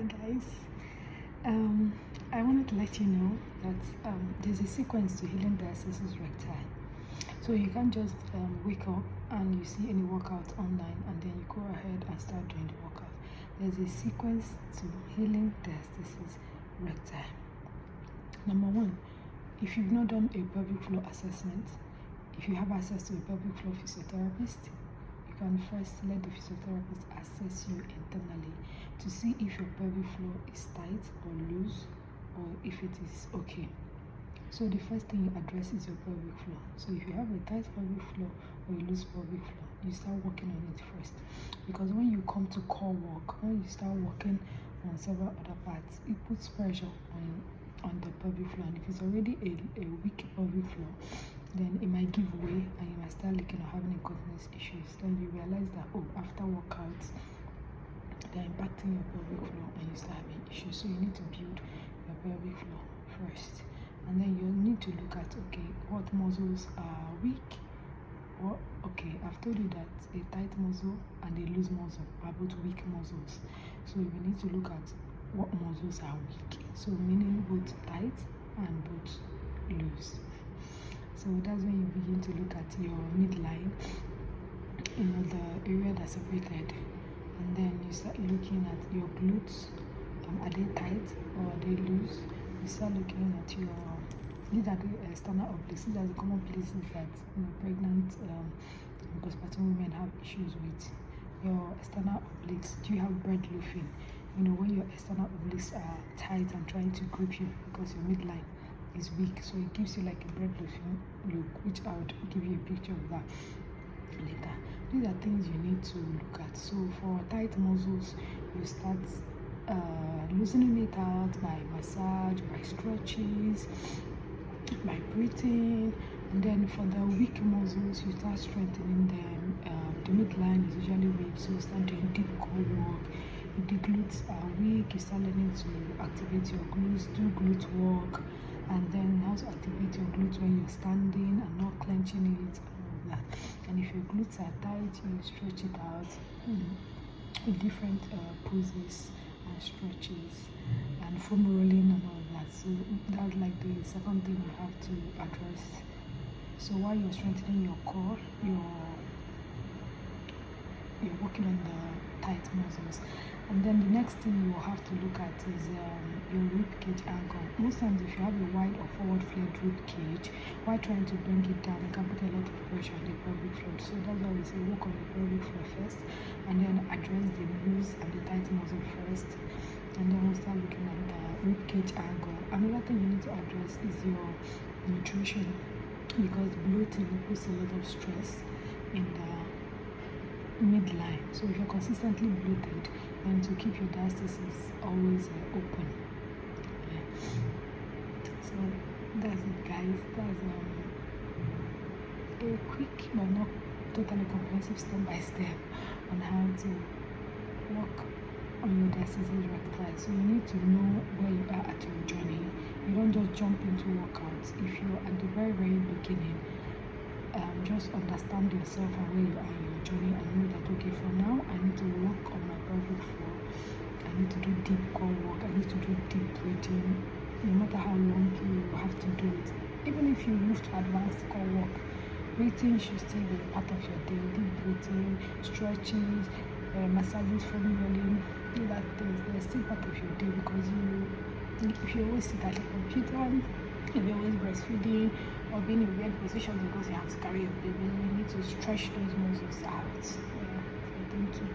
guys. I wanted to let you know that there's a sequence to healing diastasis recti. So you can't just wake up and you see any workout online and then you go ahead and start doing the workout. There's a sequence to healing diastasis recti. Number one, if you've not done a pelvic floor assessment, if you have access to a pelvic floor physiotherapist, you can first let the physiotherapist assess you internally to see if your pelvic floor is tight or loose or if it is okay. So the first thing you address is your pelvic floor. So if you have a tight pelvic floor or a loose pelvic floor, you start working on it first. Because when you come to core work, when you start working on several other parts, it puts pressure on the pelvic floor. And if it's already a weak pelvic floor, then it might give way and you might start looking or having incontinence issues. Then you realize that, oh, after workouts, they're impacting your pelvic floor and you start having issues. So you need to build your pelvic floor first. And then you need to look at, okay, what muscles are weak? Or, okay, I've told you that a tight muscle and a loose muscle are both weak muscles. So you need to look at what muscles are weak. So meaning both tight and both loose. So that's when you begin to look at your midline, the area that's separated. And then you start looking at your glutes. Are they tight or are they loose? You start looking at your, these are the external obliques. These are the common places that pregnant postpartum women have issues with. Your external obliques, do you have bread loafing? When your external obliques are tight and trying to grip you because your midline is weak, so it gives you like a bread loafing look, which I would give you a picture of that later. These are things you need to look at. So for tight muscles, you start loosening it out by massage, by stretches, by breathing. And then for the weak muscles, you start strengthening them. The midline is usually weak, so you start doing deep core work. If the glutes are weak, you start learning to activate your glutes, do glute work, and then how to activate your glutes when you're standing and not clenching it, and all that. And if your glutes are tight, you stretch it out with different poses and stretches and foam rolling and all that. So that's like the second thing you have to address. So while you're strengthening your core, you're working on the tight muscles. And then the next thing you will have to look at is your rib cage angle. Most times if you have a wide or forward flared rib cage, while trying to bring it down, it can put a lot of pressure on the pelvic floor. So that's why we say work on your pelvic floor first, and then address the loose and the tight muscle first, and then we'll start looking at the rib cage angle. Another thing you need to address is your nutrition, because bloating puts a lot of stress in the midline. So if you're consistently bloated, then to keep your diastasis always open. Yeah. So that's it, guys. That's a quick but not totally comprehensive step-by-step on how to work on your diastasis recti. So you need to know where you are at your journey. You don't just jump into workouts. If you're at the very, very beginning, just understand yourself and where you are in your journey and know that, okay, for now I need to work on my pelvic floor, I need to do deep core work, I need to do deep breathing. No matter how long you have to do it, even if you move to advanced core work, breathing should still be part of your day. Deep breathing, stretches, massages, foam rolling, all that things, they're still part of your day. Because if you always sit at the computer, if you're always breastfeeding or being in a weird position because you have to carry your baby, you need to stretch those muscles out. So thank you.